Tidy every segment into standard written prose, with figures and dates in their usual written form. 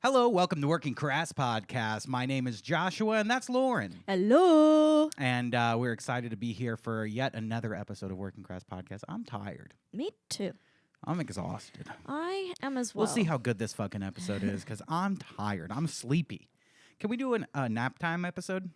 Hello, welcome to Working Crass Podcast. My name is Joshua, and that's Lauren. Hello. And we're excited to be here for yet another episode of Working Crass Podcast. I'm tired. Me too. I'm exhausted. I am as well. We'll see how good this fucking episode is, because I'm tired. I'm sleepy. Can we do a nap time episode?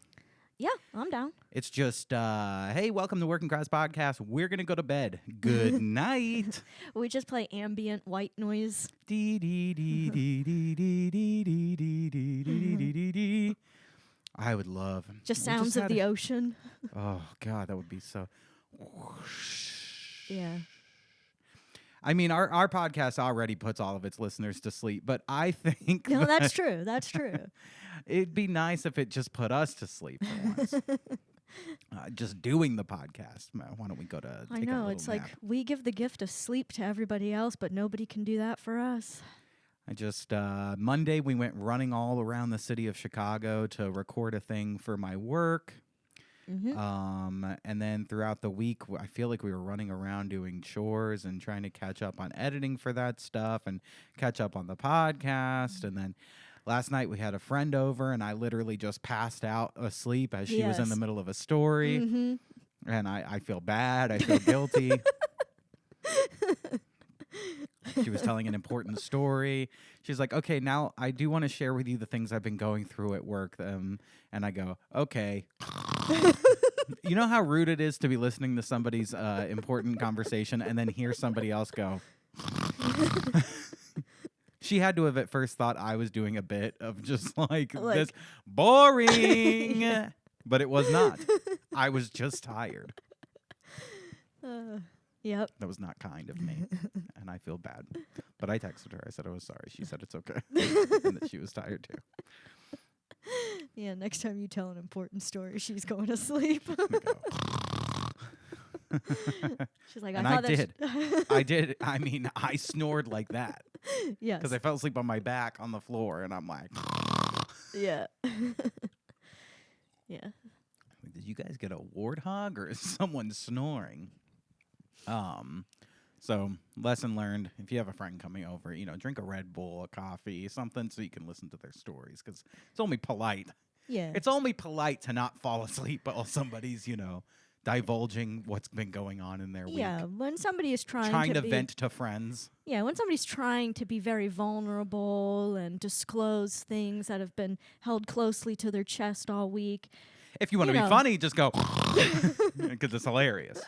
Yeah, I'm down. It's just, hey, welcome to Working Crass Podcast. We're going to go to bed. Good night. We just play ambient white noise. Dee dee dee dee dee dee dee dee dee dee dee dee dee. I would love Just sounds of the ocean. Oh God, that would be so. Yeah. I mean, our podcast already puts all of its listeners to sleep, but I think No, that's true. That's true. it'd be nice if it just put us to sleep for once. Just doing the podcast. Why don't we go to? I take know. a It's little like nap? we give the gift of sleep to everybody else, but nobody can do that for us. I just Monday we went running all around the city of Chicago to record a thing for my work. Mm-hmm. And then throughout the week, I feel like we were running around doing chores and trying to catch up on editing for that stuff and catch up on the podcast. And then last night we had a friend over, and I literally just passed out asleep as she was in the Yes. middle of a story. Mm-hmm. And I feel bad. I feel guilty. She was telling an important story. She's like, okay, now I do want to share with you the things I've been going through at work. And I go, okay. You know how rude it is to be listening to somebody's important conversation and then hear somebody else go. She had to have at first thought I was doing a bit of just like this boring. But it was not. I was just tired. Yep. That was not kind of me, and I feel bad. But I texted her. I said I was sorry. She said it's okay, and that she was tired too. Yeah, next time you tell an important story, she's going to sleep. She's like, And I thought I that did. I did. I mean, I snored like that Yes. because I fell asleep on my back on the floor, and I'm like, Yeah. Yeah. did you guys get a warthog or is someone snoring? So lesson learned, if you have a friend coming over, drink a Red Bull, a coffee, something so you can listen to their stories, because it's only polite. Yeah. It's only polite to not fall asleep while somebody's, divulging what's been going on in their Yeah, week. when somebody is trying Trying to be, vent to friends. Yeah, when somebody's trying to be very vulnerable and disclose things that have been held closely to their chest all week. If you want to be funny, just go, because it's hilarious.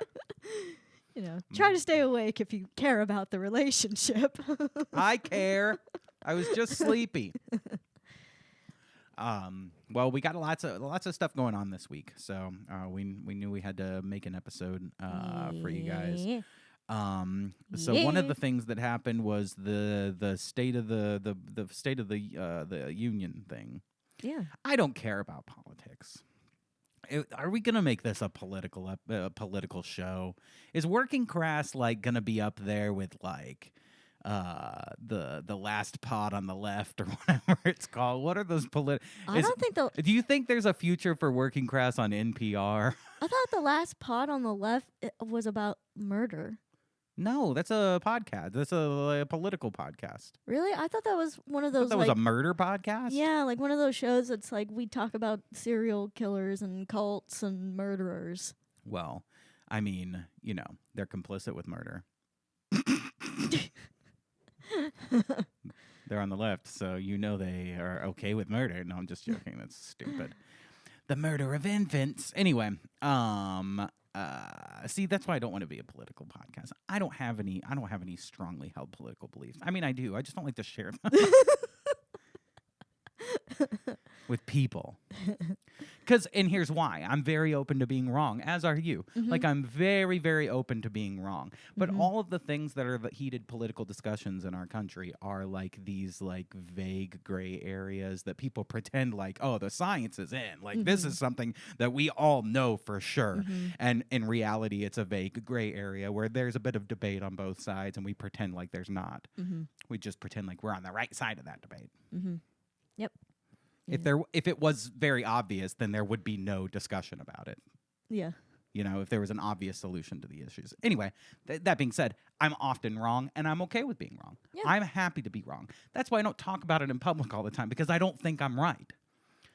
Try to stay awake if you care about the relationship. I care. I was just sleepy. Well, we got lots of stuff going on this week, so we knew we had to make an episode for you guys. So one of the things that happened was the state of the state of the union thing. Yeah. I don't care about politics. Are we gonna make this a political show? Is Working Crass like gonna be up there with like the last pod on the left or whatever it's called? What are those I don't think the. Do you think there's a future for Working Crass on NPR? I thought the last pod on the left was about murder. No, that's a podcast. That's a political podcast. Really? I thought that was one of I thought those. that was a murder podcast. Yeah, like one of those shows that's like we talk about serial killers and cults and murderers. Well, I mean, they're complicit with murder. They're on the left, so they are okay with murder. No, I'm just joking. That's stupid. The murder of infants. Anyway, see, that's why I don't want to be a political podcast. I don't have any strongly held political beliefs. I mean, I do. I just don't like to share them with people. And here's why. I'm very open to being wrong, as are you. Mm-hmm. Like, I'm very, very open to being wrong. But all of the things that are the heated political discussions in our country are like these like vague gray areas that people pretend like, oh, the science is in. Like, this is something that we all know for sure. And in reality, it's a vague gray area where there's a bit of debate on both sides, and we pretend like there's not. We just pretend like we're on the right side of that debate. Yep. If it was very obvious, then there would be no discussion about it. Yeah. if there was an obvious solution to the issues. Anyway, that being said, I'm often wrong, and I'm okay with being wrong. Yeah. I'm happy to be wrong. That's why I don't talk about it in public all the time, because I don't think I'm right.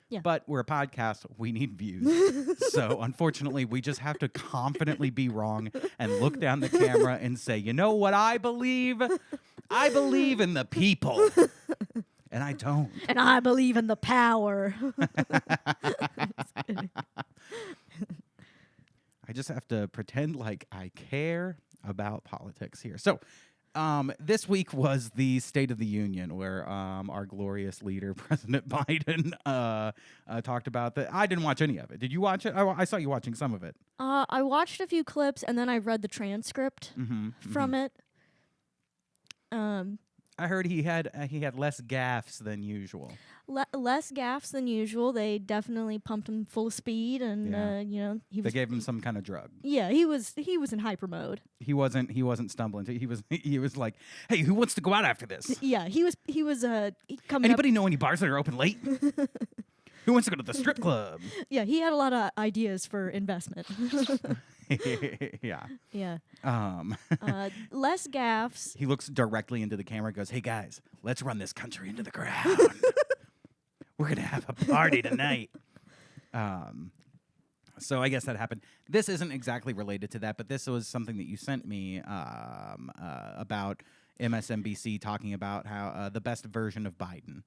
Yeah. But we're a podcast. We need views. So, unfortunately, we just have to confidently be wrong and look down the camera and say, you know what I believe? I believe in the people. And I don't. And I believe in the power. I just have to pretend like I care about politics here. So, this week was the State of the Union, where our glorious leader, President Biden, talked about that. I didn't watch any of it. Did you watch it? I saw you watching some of it. I watched a few clips, and then I read the transcript from it. I heard he had less gaffes than usual. Less gaffes than usual. They definitely pumped him full of speed, and he was. They gave him some kind of drug. Yeah, he was in hyper mode. He wasn't stumbling. He was like, hey, who wants to go out after this? Yeah, he was coming. Anybody know any bars that are open late? Who wants to go to the strip club? Yeah, he had a lot of ideas for investment. Yeah. Yeah. Less gaffes. He looks directly into the camera and goes, hey, guys, let's run this country into the ground. We're going to have a party tonight. So I guess that happened. This isn't exactly related to that, but this was something that you sent me about MSNBC talking about how the best version of Biden,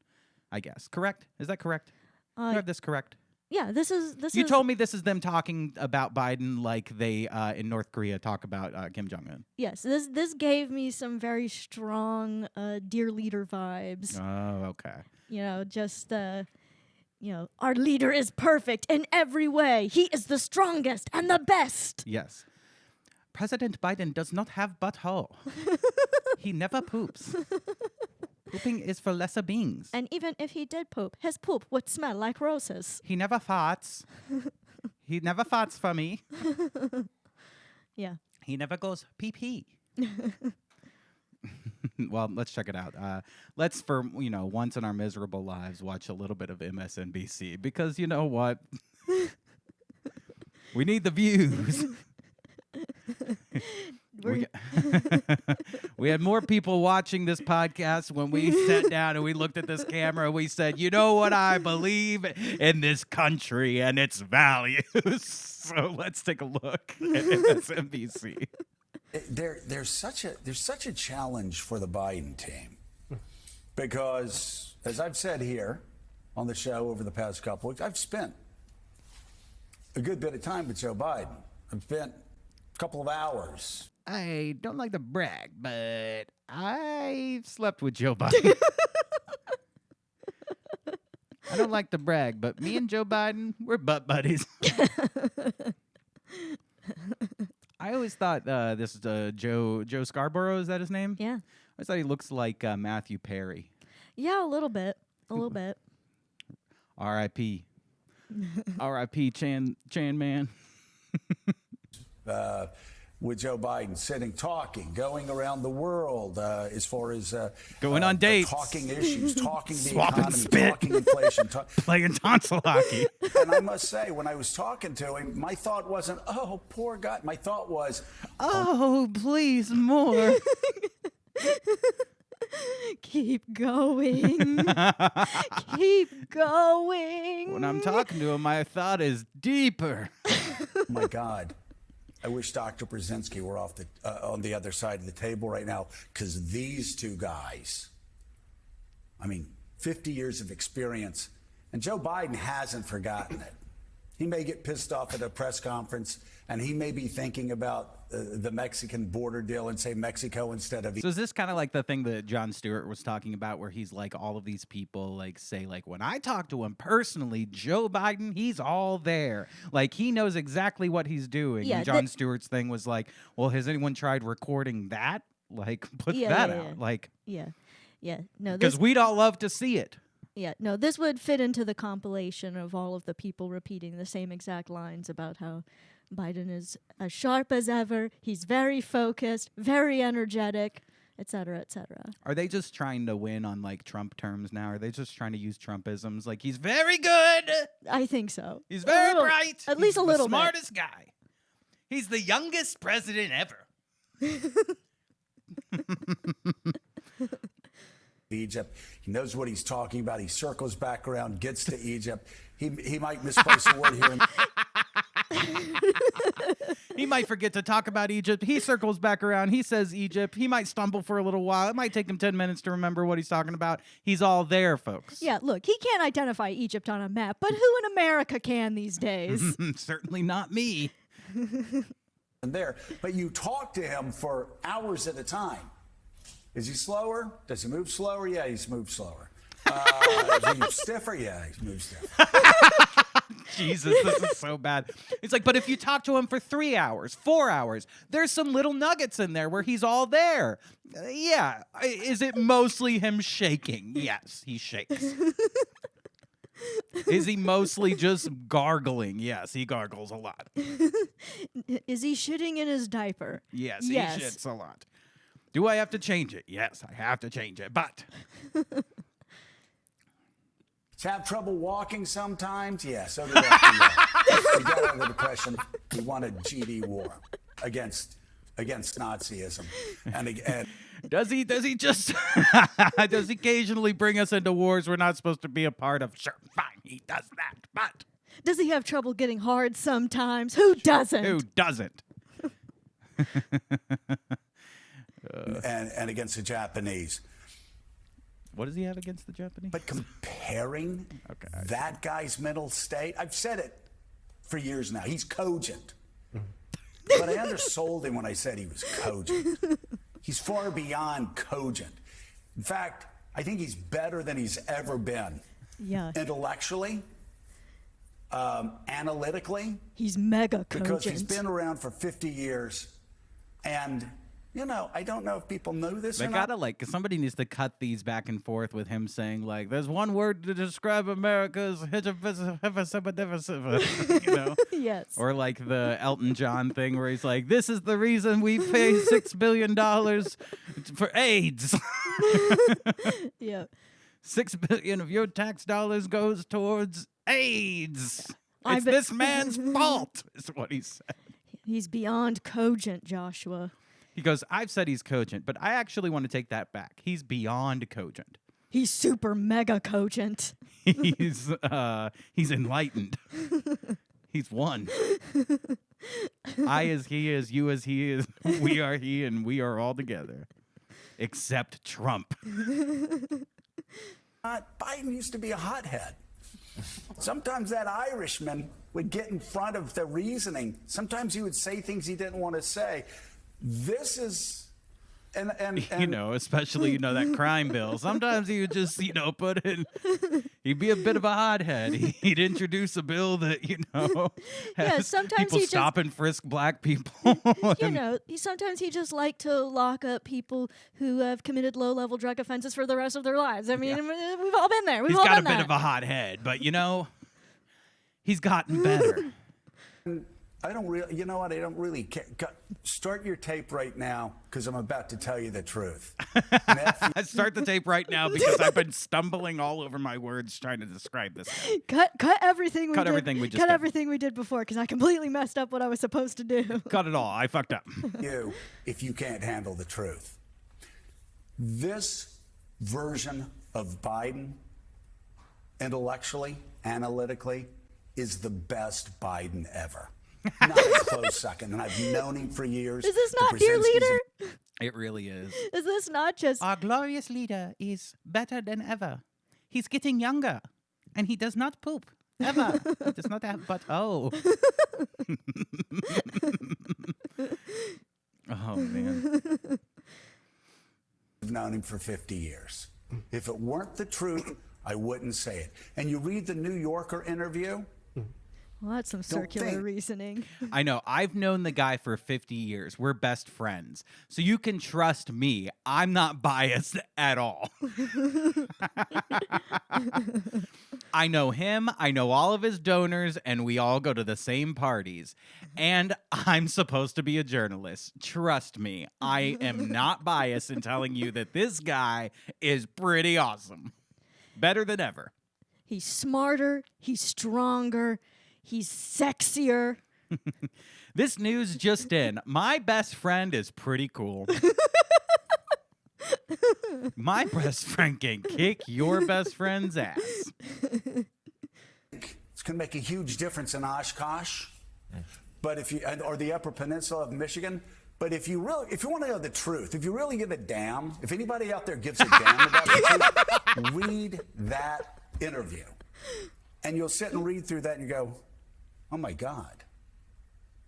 I guess. Correct? Is that correct? Do I have this correct? Yeah, this is. You told me this is them talking about Biden like they in North Korea talk about Kim Jong-un. Yes, this gave me some very strong dear leader vibes. Oh, okay. Just our leader is perfect in every way. He is the strongest and the best. Yes. President Biden does not have butthole. He never poops. Pooping is for lesser beings. And even if he did poop, his poop would smell like roses. He never farts. He never farts for me. Yeah. He never goes pee-pee. Well, let's check it out. Let's, for once in our miserable lives, watch a little bit of MSNBC, because you know what? We need the views. We had more people watching this podcast when we sat down and we looked at this camera and we said, you know what, I believe in this country and its values. So let's take a look at MSNBC. There's such a challenge for the Biden team, because as I've said here on the show over the past couple weeks, I've spent a good bit of time with Joe Biden. I've spent a couple of hours. I don't like to brag, but I've slept with Joe Biden. I don't like to brag, but me and Joe Biden, we're butt buddies. I always thought this Joe Scarborough, is that his name? Yeah. I always thought he looks like Matthew Perry. Yeah, a little bit. R.I.P. R.I.P. Chan Man. With Joe Biden sitting, talking, going around the world as far as going on dates, talking issues, talking the swapping economy, spit, talking inflation, playing tonsil hockey. And I must say, when I was talking to him, my thought wasn't, "Oh, poor guy." My thought was, "Oh, please, more." Keep going. Keep going. When I'm talking to him, my thought is deeper. Oh my God. I wish Dr. Brzezinski were on the other side of the table right now, because these two guys, 50 years of experience, and Joe Biden hasn't forgotten it. He may get pissed off at a press conference, and he may be thinking about the Mexican border deal and say Mexico instead of. So is this kind of like the thing that Jon Stewart was talking about, where he's like, all of these people like say, like, when I talk to him personally, Joe Biden, he's all there. Like, he knows exactly what he's doing. Yeah, and Jon Stewart's thing was like, well, has anyone tried recording that? Like, put that out. Like, yeah. No, because we'd all love to see it. Yeah, no, this would fit into the compilation of all of the people repeating the same exact lines about how Biden is as sharp as ever, he's very focused, very energetic, et cetera, et cetera. Are they just trying to win on, like, Trump terms now? Are they just trying to use Trumpisms? Like, he's very good. I think so. He's very bright. At least a little bit. The smartest guy. He's the youngest president ever. Egypt. He knows what he's talking about. He circles back around, gets to Egypt. He might misplace a word here. He might forget to talk about Egypt. He circles back around. He says Egypt. He might stumble for a little while. It might take him 10 minutes to remember what he's talking about. He's all there, folks. Yeah, look, he can't identify Egypt on a map, but who in America can these days? Certainly not me. There, but you talk to him for hours at a time. Is he slower? Does he move slower? Yeah, he's moved slower. Is he stiffer? Yeah, he's moved stiffer. Jesus, this is so bad. It's like, but if you talk to him for 3 hours, 4 hours, there's some little nuggets in there where he's all there. Yeah. Is it mostly him shaking? Yes, he shakes. Is he mostly just gargling? Yes, he gargles a lot. Is he shitting in his diaper? Yes, he shits a lot. Do I have to change it? Yes, I have to change it, but... Have trouble walking sometimes? Yeah, so did FDR. He got out of the Depression. He won a GD war against Nazism. And does he just does he occasionally bring us into wars we're not supposed to be a part of? Sure, fine, he does that, but does he have trouble getting hard sometimes? Who doesn't? Who doesn't? and against the Japanese. What does he have against the Japanese? But comparing that guy's mental state, I've said it for years now. He's cogent. But I undersold him when I said he was cogent. He's far beyond cogent. In fact, I think he's better than he's ever been. Yeah. Intellectually, analytically. He's mega cogent. Because he's been around for 50 years. And... you know, I don't know if people know this or not. Cause somebody needs to cut these back and forth with him saying, like, there's one word to describe America's you know? Yes. Or like the Elton John thing where he's like, this is the reason we pay $6 billion for AIDS. Yeah. 6 billion of your tax dollars goes towards AIDS. It's this man's fault, is what he said. He's beyond cogent, Joshua. He goes, I've said he's cogent, but I actually want to take that back. He's beyond cogent. He's super mega cogent. He's enlightened. He's one. I as he is, you as he is, we are he, and we are all together. Except Trump. Biden used to be a hothead. Sometimes that Irishman would get in front of the reasoning. Sometimes he would say things he didn't want to say. This is, and you know, especially, that crime bill. Sometimes he would just, put in, he'd be a bit of a hothead. He'd introduce a bill that, has sometimes people stop and frisk black people. Sometimes he just liked to lock up people who have committed low-level drug offenses for the rest of their lives. I mean, we've all been there. He's got a bit of a hothead, but, he's gotten better. I don't really, you know what? I don't really care. Start your tape right now because I'm about to tell you the truth. Start the tape right now because I've been stumbling all over my words trying to describe this. Cut everything we did. Everything we just cut did. Everything we did before because I completely messed up what I was supposed to do. Cut it all. I fucked up. If you can't handle the truth. This version of Biden, intellectually, analytically, is the best Biden ever. Not a close second, and I've known him for years. Is this not dear leader? It really is. Is this not just... Our glorious leader is better than ever. He's getting younger, and he does not poop. Ever. He does not have, but oh. Oh, man. I've known him for 50 years. If it weren't the truth, I wouldn't say it. And you read the New Yorker interview... Well, that's some circular reasoning. I know. I've known the guy for 50 years. We're best friends. So you can trust me. I'm not biased at all. I know him. I know all of his donors, and we all go to the same parties. And I'm supposed to be a journalist. Trust me. I am not biased in telling you that this guy is pretty awesome. Better than ever. He's smarter. He's stronger. He's sexier. This news just in. My best friend is pretty cool. My best friend can kick your best friend's ass. It's going to make a huge difference in Oshkosh, but or the Upper Peninsula of Michigan. But if you want to know the truth, if you really give a damn, if anybody out there gives a damn about the truth, read that interview, and you'll sit and read through that and you go, "Oh my God,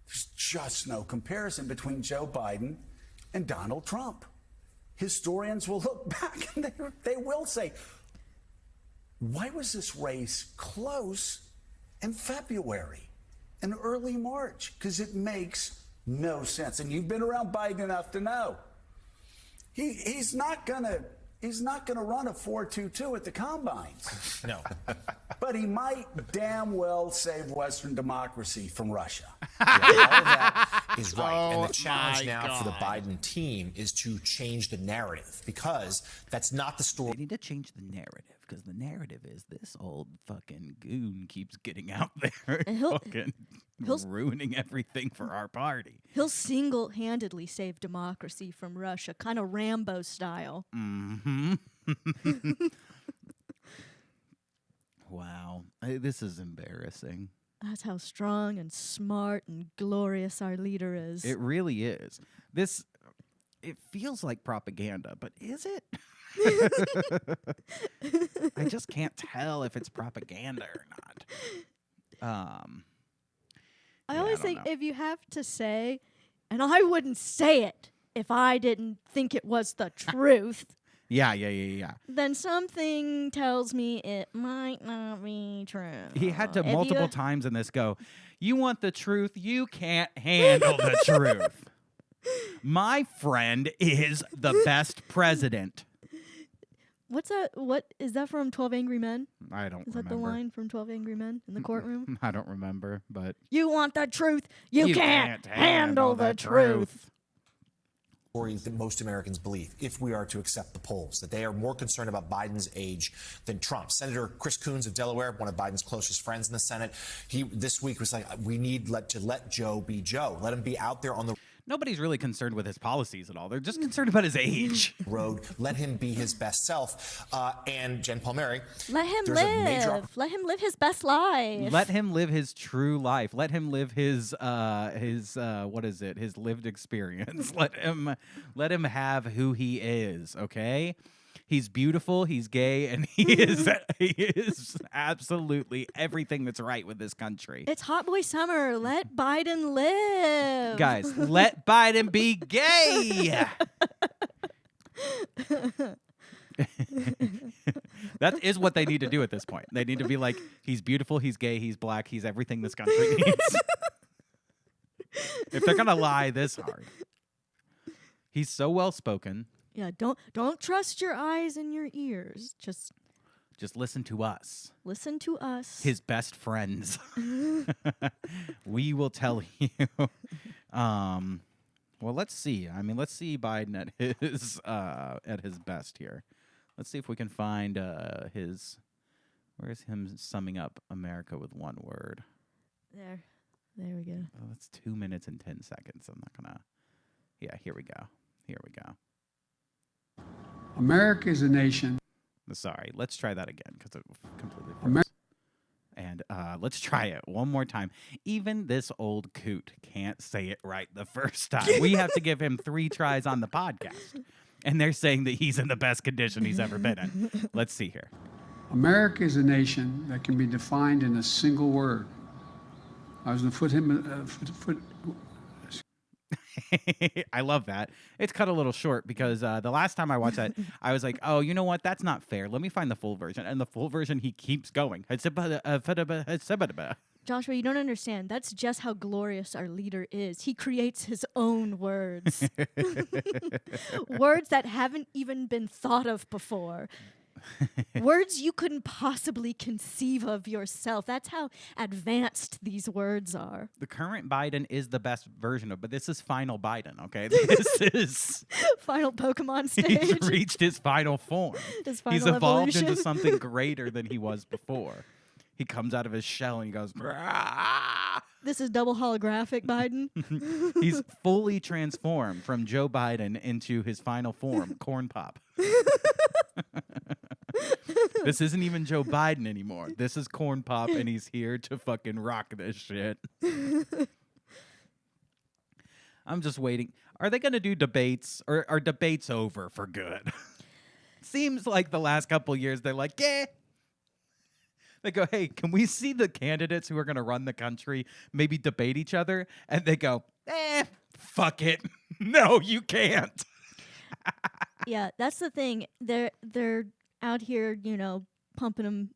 there's just no comparison between Joe Biden and Donald Trump." Historians will look back and they will say, "Why was this race close in February and early March?" Because it makes no sense. And you've been around Biden enough to know he's not gonna run a 4.22 at the combines. No. But he might damn well save Western democracy from Russia. Yeah, all of that is right. Oh, and the challenge my now for the God. Biden team is to change the narrative, because that's not the story. They need to change the narrative, because the narrative is this old fucking goon keeps getting out there and he'll- fucking he'll- ruining everything for our party. He'll single-handedly save democracy from Russia, kind of Rambo style. Wow. This is embarrassing. That's how strong and smart and glorious our leader is. It really is. It feels like propaganda, but is it? I just can't tell if it's propaganda or not. I Yeah, always I don't think know. if you have to say, and I wouldn't say it if I didn't think it was the truth, Yeah. then something tells me it might not be true. He had to If you- multiple times in this go, "You want the truth? You can't handle the truth. My friend is the best president." What's that? What is that from 12 Angry Men? I don't Is that remember. the line from 12 Angry Men in the courtroom? I don't remember, but You want the truth? You can't handle the truth. Story that most Americans believe, if we are to accept the polls, that they are more concerned about Biden's age than Trump. Senator Chris Coons of Delaware, one of Biden's closest friends in the Senate, he this week was like, "We need to let Joe be Joe. Let him be out there on the nobody's really concerned with his policies at all. They're just concerned about his age. road. Let him be his best self." And Jen Palmieri, Let him there's a major live. Let him live his best life. Let him live his true life. Let him live his what is it? His lived experience. Let him have who he is, okay? He's beautiful, he's gay, and he is absolutely everything that's right with this country. It's hot boy summer. Let Biden live. Guys, let Biden be gay. That is what they need to do at this point. They need to be like, he's beautiful, he's gay, he's black, he's everything this country needs. If they're gonna lie this hard. He's so well spoken. Yeah, don't trust your eyes and your ears. Just Listen to us, listen to us. his best friends. We will tell you. Well, let's see. I mean, let's see Biden at his best here. Let's see if we can find where's him summing up America with one word. There we go. Oh, that's 2 minutes and 10 seconds. I'm not gonna. Yeah, here we go. America is a nation. Sorry, let's try that again because it completely Amer- froze. And let's try it one more time. Even this old coot can't say it right the first time. We have to give him 3 tries on the podcast. And they're saying that he's in the best condition he's ever been in. Let's see here. America is a nation that can be defined in a single word. I was going to I love that. It's cut a little short because the last time I watched that, I was like, oh, you know what? That's not fair. Let me find the full version. And the full version, he keeps going. Joshua, you don't understand. That's just how glorious our leader is. He creates his own words. Words that haven't even been thought of before. Words you couldn't possibly conceive of yourself. That's how advanced these words are. The current Biden is the best version of, but this is final Biden, okay? This is, Final Pokemon he's stage. reached his final form. His He's final evolved evolution. into something greater than he was before. He comes out of his shell and he goes, "Grah!" This is double holographic Biden. He's fully transformed from Joe Biden into his final form, Corn Pop. This isn't even Joe Biden anymore. This is Corn Pop, and he's here to fucking rock this shit. I'm just waiting. Are they going to do debates, or are debates over for good? Seems like the last couple years, they're like, yeah. They go, hey, can we see the candidates who are going to run the country maybe debate each other? And they go, fuck it. No, you can't. Yeah, that's the thing. They're out here, pumping him,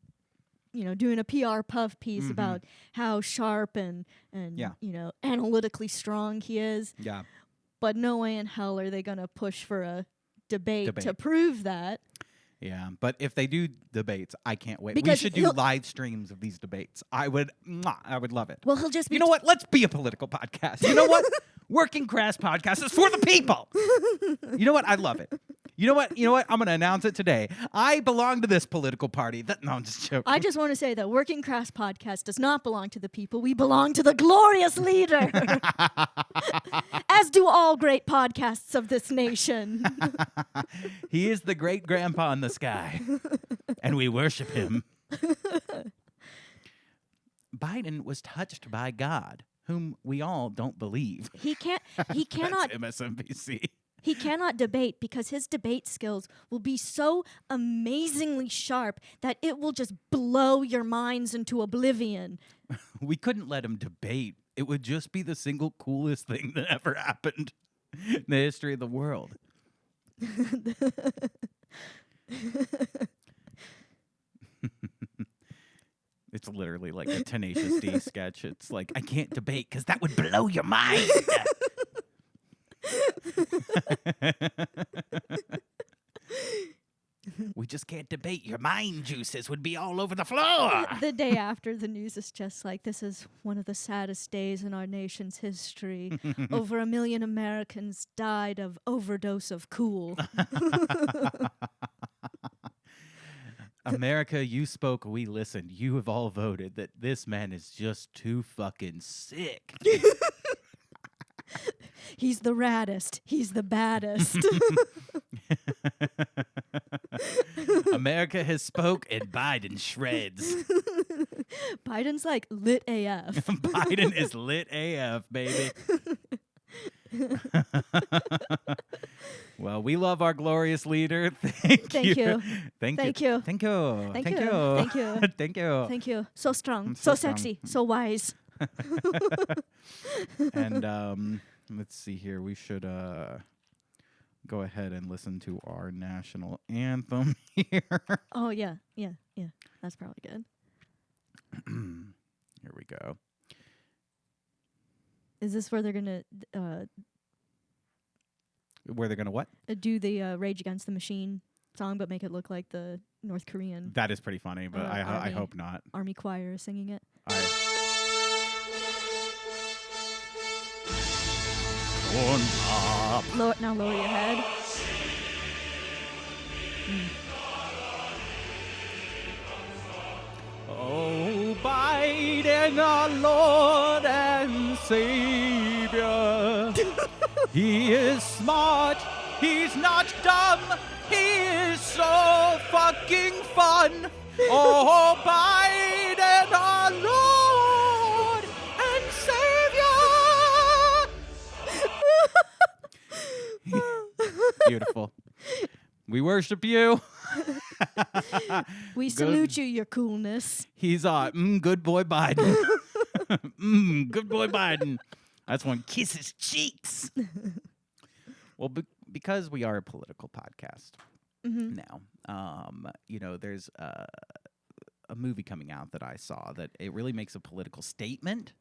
doing a PR puff piece about how sharp and analytically strong he is. Yeah. But no way in hell are they going to push for a debate to prove that. Yeah, but if they do debates, I can't wait. Because we should do live streams of these debates. I would love it. Well, he'll just be... You know what? Let's be a political podcast. You know what? Working Crass podcast is for the people. You know what? I love it. You know what? I'm going to announce it today. I belong to this political party. No, I'm just joking. I just want to say that Working Crass podcast does not belong to the people. We belong to the glorious leader. As do all great podcasts of this nation. He is the great grandpa in the sky, and we worship him. Biden was touched by God, whom we all don't believe. He cannot... That's MSNBC. He cannot debate because his debate skills will be so amazingly sharp that it will just blow your minds into oblivion. We couldn't let him debate. It would just be the single coolest thing that ever happened in the history of the world. It's literally like a Tenacious D sketch. It's like, I can't debate because that would blow your mind. We just can't debate. Your mind juices would be all over the floor. The day after, the news is just like, this is one of the saddest days in our nation's history. Over 1 million Americans died of overdose of cool. America, you spoke, we listened. You have all voted that this man is just too fucking sick. He's the raddest. He's the baddest. America has spoke and Biden shreds. Biden's like lit AF. Biden is lit AF, baby. Well, we love our glorious leader. Thank you. Thank you. So strong, so so sexy, so wise. And let's see here. We should go ahead and listen to our national anthem here. Oh, yeah. That's probably good. Here we go. Is this where they're going to... Where they're going to what? Do the Rage Against the Machine song, but make it look like the North Korean... That is pretty funny, but I hope not. Army choir is singing it. Corn Pop. Now lower your head. Oh, Biden, our Lord and Savior. He is smart. He's not dumb. He is so fucking fun. Oh, Biden, our Lord and Savior. Beautiful. We worship you. We salute you, your coolness. He's good boy Biden. Good boy Biden. That's one kiss his cheeks. Well, because we are a political podcast now, there's a movie coming out that I saw that it really makes a political statement.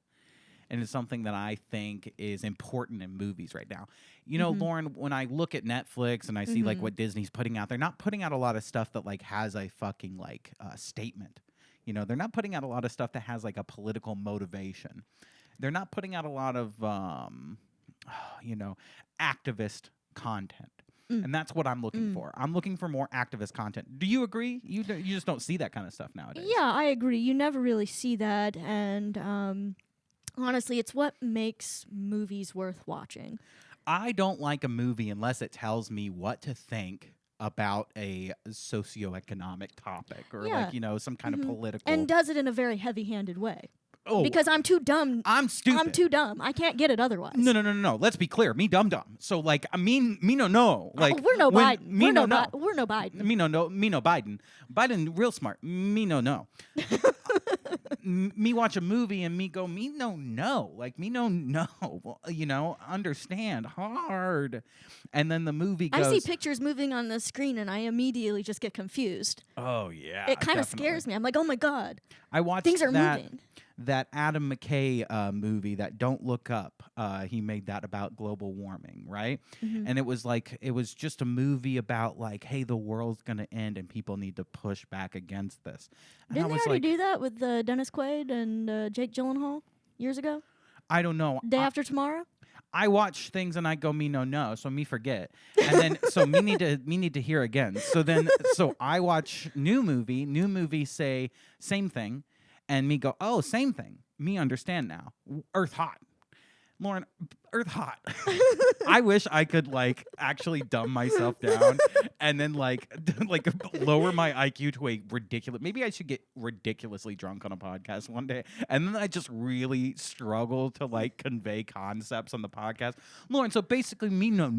And it's something that I think is important in movies right now. You know, Lauren, when I look at Netflix and I see like what Disney's putting out, they're not putting out a lot of stuff that like has a fucking like statement. You know, they're not putting out a lot of stuff that has like a political motivation. They're not putting out a lot of, activist content. And that's what I'm looking for. I'm looking for more activist content. Do you agree? You just don't see that kind of stuff nowadays. Yeah, I agree. You never really see that. And Honestly, it's what makes movies worth watching. I don't like a movie unless it tells me what to think about a socioeconomic topic or Yeah. some kind of political. And does it in a very heavy-handed way. Oh, Because I'm too dumb. I'm stupid. I'm too dumb. I can't get it otherwise. No. Let's be clear. Me dumb. So like me no. Like we're no when- Biden. Me We're no. We're no Biden. Me no Biden. Biden real smart. Me no. Me watch a movie and me go me no. Like me no. Well, understand hard. And then the movie goes. I see pictures moving on the screen and I immediately just get confused. Oh yeah. It kind of definitely. scares me. I'm like, oh my God. I watched Things are that. moving. That Adam McKay movie, that Don't Look Up, he made that about global warming, right? Mm-hmm. And it was just a movie about like, hey, the world's gonna end and people need to push back against this. And Didn't I they was already like, do that with Dennis Quaid and Jake Gyllenhaal years ago? I don't know. Day After Tomorrow? I watch things and I go me no, so me forget, and then so me need to hear again. So I watch new movie say same thing. And me go, oh, same thing. Me understand now. Earth hot. Lauren, Earth hot. I wish I could like actually dumb myself down and then like lower my IQ to a ridiculous. Maybe I should get ridiculously drunk on a podcast one day, and then I just really struggle to like convey concepts on the podcast. Lauren, so basically, me no.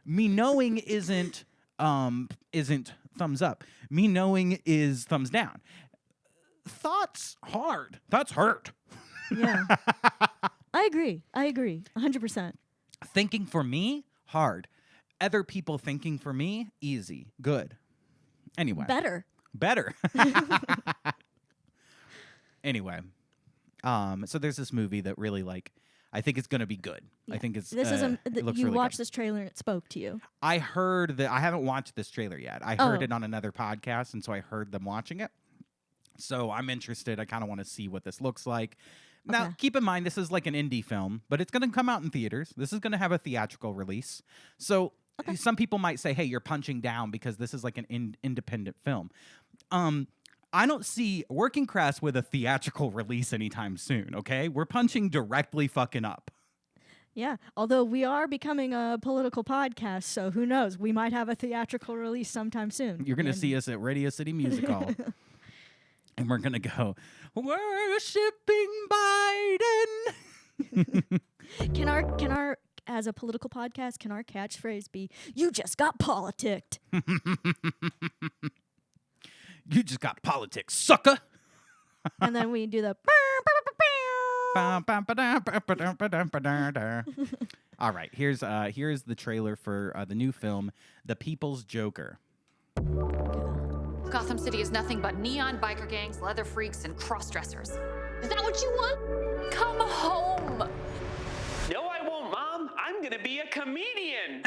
Me knowing isn't thumbs up. Me knowing is thumbs down. Thoughts hard. Thoughts hurt. Yeah. I agree. 100%. Thinking for me, hard. Other people thinking for me, easy. Good. Anyway. Better. Anyway. So there's this movie that really like I think it's going to be good. Yeah. I think it's This is it looks you really watched good. this trailer and it spoke to you. I heard that I haven't watched this trailer yet. I heard Oh. it on another podcast, and so I heard them watching it. So I'm interested. I kind of want to see what this looks like. Now, Okay. keep in mind, this is like an indie film, but it's going to come out in theaters. This is going to have a theatrical release. So some people might say, hey, you're punching down because this is like an independent film. I don't see Working Crass with a theatrical release anytime soon, okay? We're punching directly fucking up. Yeah. Although we are becoming a political podcast, so who knows? We might have a theatrical release sometime soon. You're going to And- see us at Radio City Music Hall. And we're going to go, worshiping Biden. Can our as a political podcast, can our catchphrase be "You just got politicked"? You just got politics, sucker. And then we do the. All right, here's the trailer for the new film, The People's Joker. Gotham City is nothing but neon biker gangs, leather freaks, and cross-dressers. Is that what you want? Come home! No, I won't, Mom. I'm gonna be a comedian.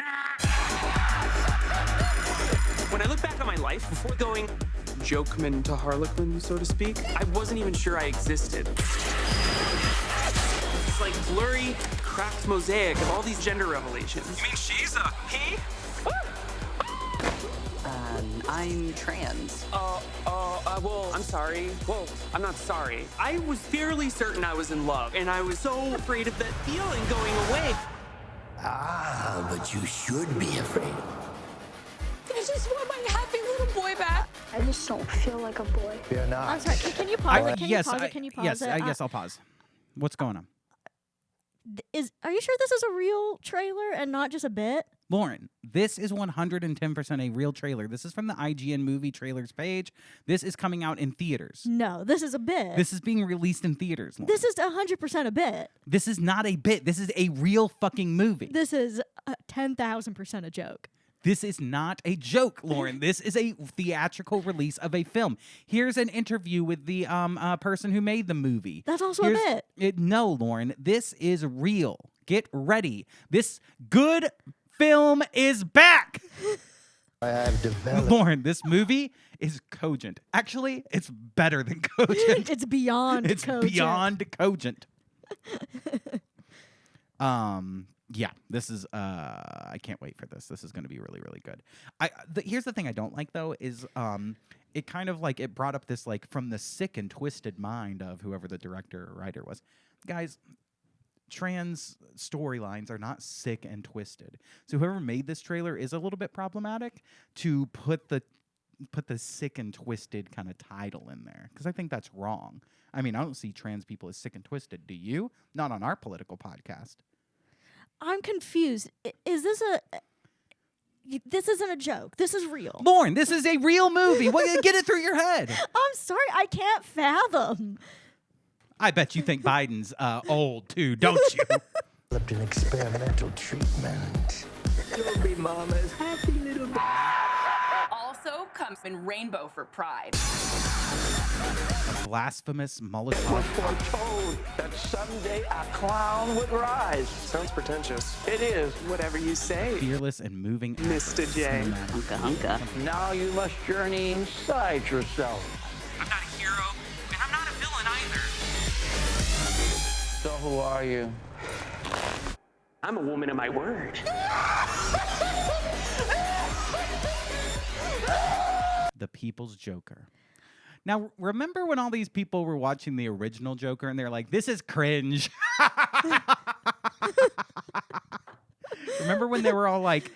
When I look back on my life before going jokeman to harlequin, so to speak, I wasn't even sure I existed. It's like blurry, cracked mosaic of all these gender revelations. You mean she's a he? I'm trans. Well, I'm sorry. Well, I'm not sorry. I was fairly certain I was in love, and I was so afraid of that feeling going away. Ah, but you should be afraid. I just want my happy little boy back. I just don't feel like a boy. You're not. I'm sorry. Can you pause it? Can you pause it? Can you pause yes, it? I guess I'll pause. What's going on? Are you sure this is a real trailer and not just a bit? Lauren, this is 110% a real trailer. This is from the IGN movie trailers page. This is coming out in theaters. No, this is a bit. This is being released in theaters, Lauren. This is 100% a bit. This is not a bit. This is a real fucking movie. This is 10,000% a joke. This is not a joke, Lauren. This is a theatrical release of a film. Here's an interview with the person who made the movie. That's also a bit. No, Lauren. This is real. Get ready. This good film is back. I have developed. Lauren, this movie is Cogent. Actually, it's better than Cogent. It's beyond It's Cogent. beyond Cogent. Yeah, this is I can't wait for this. This is going to be really, really good. Here's the thing I don't like though is it kind of like it brought up this like from the sick and twisted mind of whoever the director or writer was. Guys, trans storylines are not sick and twisted. So whoever made this trailer is a little bit problematic to put the sick and twisted kind of title in there because I think that's wrong. I mean, I don't see trans people as sick and twisted. Do you? Not on our political podcast. I'm confused. Is this this isn't a joke. This is real. Lauren, this is a real movie. Get it through your head. I'm sorry. I can't fathom. I bet you think Biden's old, too, don't you? Developed an experimental treatment. You'll be mama's happy little baby. Also comes in rainbow for pride. A blasphemous Molotov. We're foretold that someday a clown would rise. Sounds pretentious. It is. Whatever you say. Fearless and moving. Mr. J. Hunka hunka. Now you must journey inside yourself. I'm not a hero, and I'm not a villain either. So who are you? I'm a woman of my word. The People's Joker. Now, remember when all these people were watching the original Joker and they're like, this is cringe? Remember when they were all like,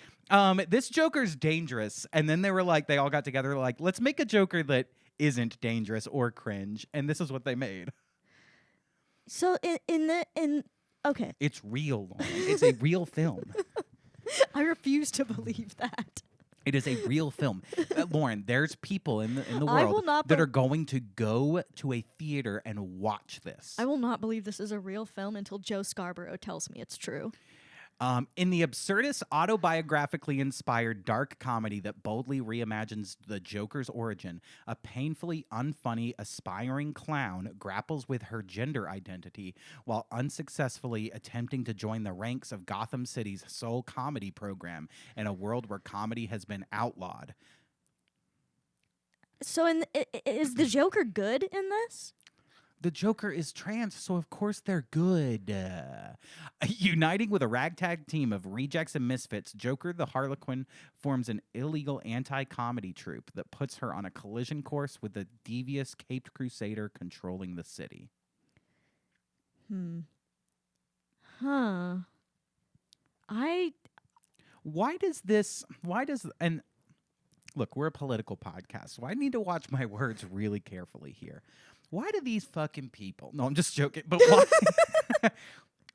this Joker's dangerous. And then they were like, they all got together like, let's make a Joker that isn't dangerous or cringe. And this is what they made. So okay. It's real, Lauren. It's a real film. I refuse to believe that. It is a real film. Lauren, there's people in the I will world not that are going to go to a theater and watch this. I will not believe this is a real film until Joe Scarborough tells me it's true. In the absurdist, autobiographically inspired dark comedy that boldly reimagines the Joker's origin, a painfully unfunny, aspiring clown grapples with her gender identity while unsuccessfully attempting to join the ranks of Gotham City's sole comedy program in a world where comedy has been outlawed. So is the Joker good in this? The Joker is trans, so of course they're good. Uniting with a ragtag team of rejects and misfits, Joker the Harlequin forms an illegal anti-comedy troupe that puts her on a collision course with the devious caped crusader controlling the city. And look, we're a political podcast, so I need to watch my words really carefully here. Why do these fucking people? No, I'm just joking. But why?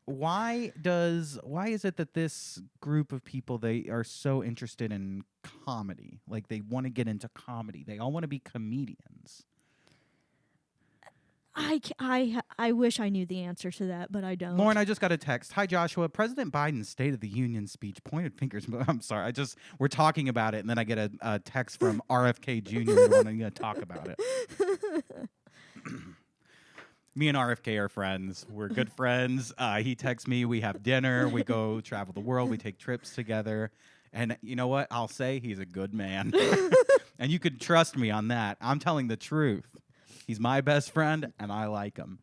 why is it that this group of people, they are so interested in comedy? Like they want to get into comedy. They all want to be comedians. I wish I knew the answer to that, but I don't. Lauren, I just got a text. Hi, Joshua. President Biden's State of the Union speech pointed fingers. I'm sorry. We're talking about it, and then I get a text from RFK Jr. wanting to talk about it. Me and RFK are friends. We're good friends. He texts me. We have dinner. We go travel the world. We take trips together. And you know what? I'll say he's a good man. And you could trust me on that. I'm telling the truth. He's my best friend, and I like him.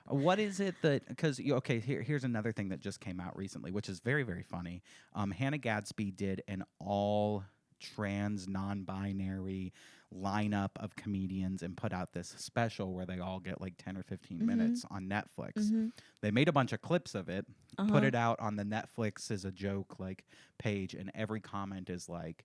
What is it that, because, okay, here's another thing that just came out recently, which is very, very funny. Hannah Gadsby did an all trans, non-binary lineup of comedians and put out this special where they all get like 10 or 15 minutes on Netflix. They made a bunch of clips of it, put it out on the Netflix as a joke like page, and every comment is like,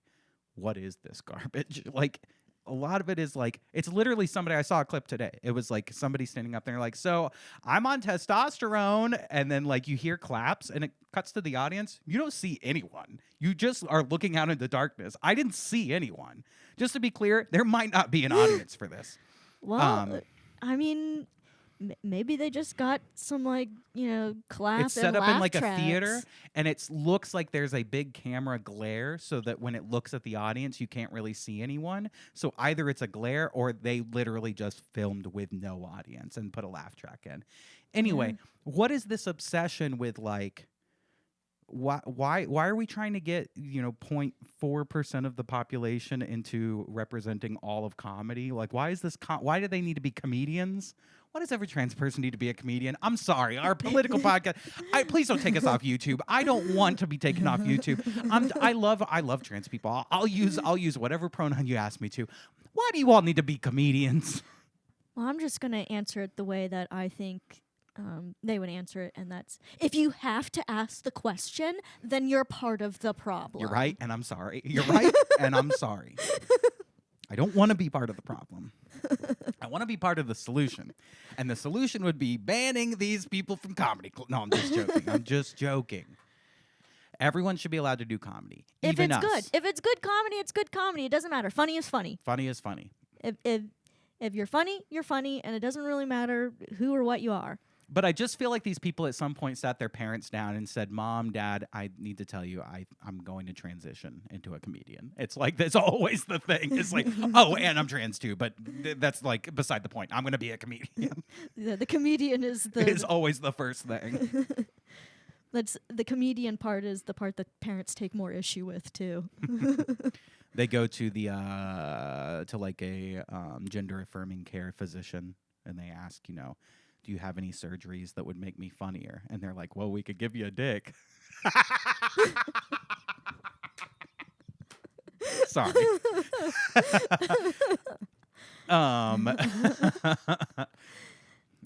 what is this garbage? Like, a lot of it is like, it's literally somebody, I saw a clip today. It was like somebody standing up there like, so I'm on testosterone. And then like you hear claps and it cuts to the audience. You don't see anyone. You just are looking out into darkness. I didn't see anyone. Just to be clear, there might not be an audience for this. Well, I mean, maybe they just got some like, clap It's set and up in like tracks. a theater, and it looks like there's a big camera glare so that when it looks at the audience, you can't really see anyone. So either it's a glare or they literally just filmed with no audience and put a laugh track in. Anyway, what is this obsession with like why are we trying to get 0.4% of the population into representing all of comedy? Like, why is this? Why do they need to be comedians? Why does every trans person need to be a comedian? I'm sorry, our political podcast. Please don't take us off YouTube. I don't want to be taken off YouTube. I love trans people. I'll use whatever pronoun you ask me to. Why do you all need to be comedians? Well, I'm just gonna answer it the way that I think they would answer it, and that's if you have to ask the question, then you're part of the problem. You're right, and I'm sorry. You're right, and I'm sorry. I don't want to be part of the problem. I want to be part of the solution. And the solution would be banning these people from comedy. No, I'm just joking. I'm just joking. Everyone should be allowed to do comedy. If even it's us. good. If it's good comedy, it's good comedy. It doesn't matter. Funny is funny. Funny is funny. If you're funny, and it doesn't really matter who or what you are. But I just feel like these people at some point sat their parents down and said, Mom, Dad, I need to tell you I'm going to transition into a comedian. It's like that's always the thing. It's like, oh, and I'm trans too, but that's like beside the point. I'm going to be a comedian. The comedian is always the first thing. That's the comedian part is the part that parents take more issue with too. They go to the to like a gender affirming care physician and they ask, do you have any surgeries that would make me funnier? And they're like, well, we could give you a dick. Sorry.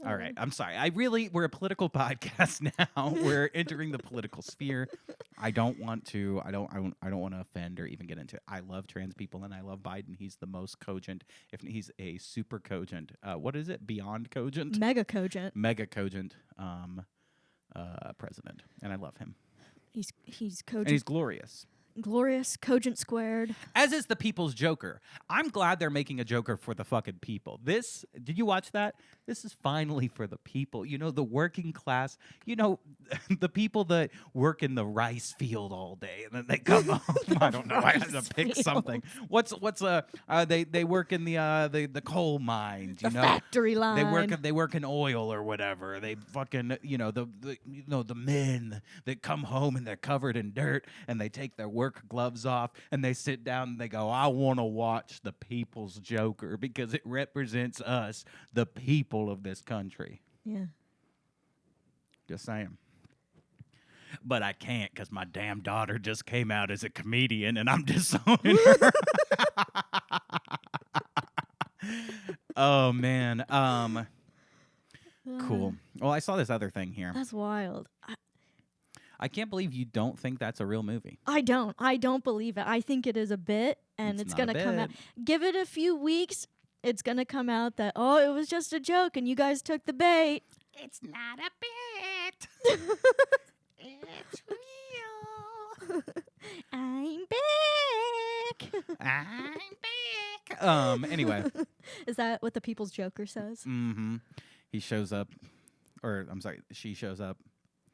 All right. I'm sorry. We're a political podcast now. We're entering the political sphere. I don't want to offend or even get into it. I love trans people and I love Biden. He's the most cogent. If he's a super cogent, what is it? Beyond cogent? Mega cogent. Mega cogent president. And I love him. He's cogent. And he's glorious. Glorious, cogent squared. As is the people's Joker. I'm glad they're making a Joker for the fucking people. Did you watch that? This is finally for the people. The working class, the people that work in the rice field all day and then they come home. I don't know. I had to pick something. They work in the coal mines, the factory line. They work in oil or whatever. They fucking, the men that come home and they're covered in dirt and they take their work gloves off and they sit down and they go, I want to watch the people's Joker because it represents us, the people of this country. Yeah. Just saying. But I can't because my damn daughter just came out as a comedian and I'm disowning her. Oh, man. Cool. Well, I saw this other thing here. That's wild. I can't believe you don't think that's a real movie. I don't believe it. I think it is a bit, and it's going to come out. Give it a few weeks. It's going to come out that, it was just a joke, and you guys took the bait. It's not a bit. It's real. I'm back. Anyway. Is that what the People's Joker says? Mm-hmm. He shows up. Or, I'm sorry, she shows up.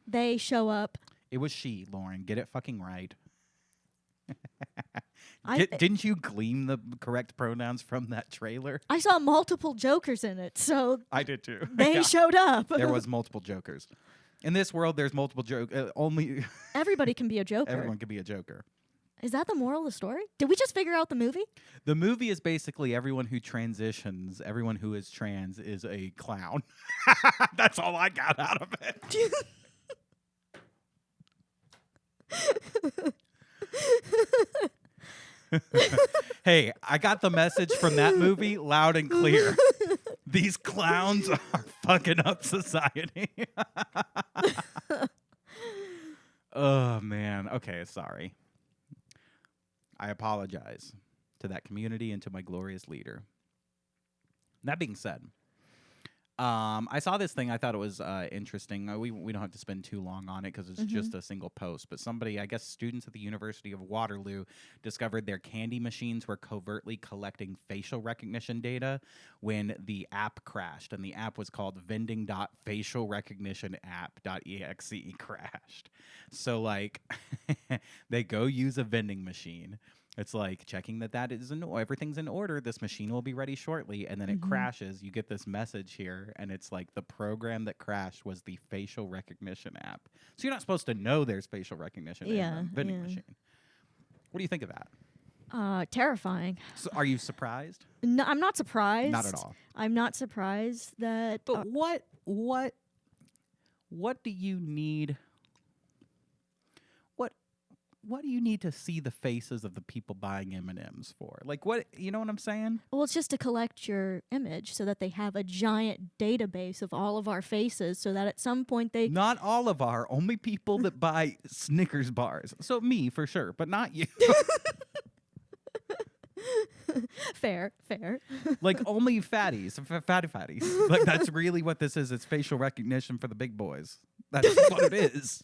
They show up. It was she, Lauren. Get it fucking right. Didn't you glean the correct pronouns from that trailer? I saw multiple Jokers in it, so I did too. They showed up. There was multiple Jokers. In this world, there's multiple only everybody can be a Joker. Everyone can be a Joker. Is that the moral of the story? Did we just figure out the movie? The movie is basically everyone who transitions, everyone who is trans is a clown. That's all I got out of it. Hey, I got the message from that movie loud and clear. These clowns are fucking up society. Oh, man. Okay, sorry. I apologize to that community and to my glorious leader. That being said, I saw this thing. I thought it was interesting. We don't have to spend too long on it because it's just a single post. But somebody, I guess students at the University of Waterloo, discovered their candy machines were covertly collecting facial recognition data when the app crashed. And the app was called vending.facialrecognitionapp.exe crashed. So, like, they go use a vending machine. It's like checking that is everything's in order. This machine will be ready shortly, and then it Mhm. crashes. You get this message here, and it's like the program that crashed was the facial recognition app. So you're not supposed to know there's facial recognition in a vending machine. What do you think of that? Terrifying. So are you surprised? No, I'm not surprised. Not at all. I'm not surprised that. But what do you need? What do you need to see the faces of the people buying M&Ms for? Like, what, you know what I'm saying? Well, it's just to collect your image so that they have a giant database of all of our faces so that at some point they... Not all of our, only people that buy Snickers bars. So me, for sure, but not you. Fair. Like, only fatties, fatties. Like, that's really what this is. It's facial recognition for the big boys. That's what it is.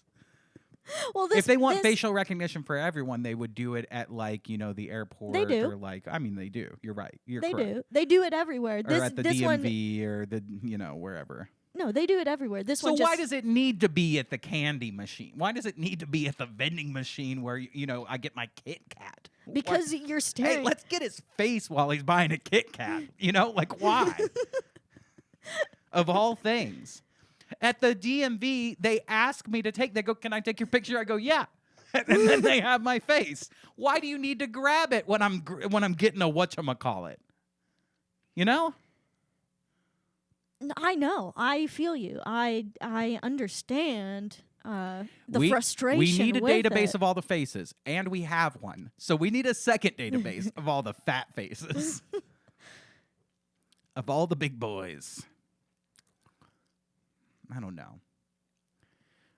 Well, if they want facial recognition for everyone, they would do it at, like, you know, the airport. They do. Or like, I mean, they do. You're right. They correct. do. They do it everywhere. Or at the DMV or the, you know, wherever. No, they do it everywhere. This one. So why does it need to be at the candy machine? Why does it need to be at the vending machine where, you know, I get my Kit Kat? Because you're staring. Hey, let's get his face while he's buying a Kit Kat. You know, like, why? Of all things. At the DMV, they ask me to they go, can I take your picture? I go, yeah. And then they have my face. Why do you need to grab it when I'm getting a whatchamacallit? You know? I know. I feel you. I understand the frustration. We need a with database it. of all the faces, and we have one. So we need a second database of all the fat faces. Of all the big boys. I don't know.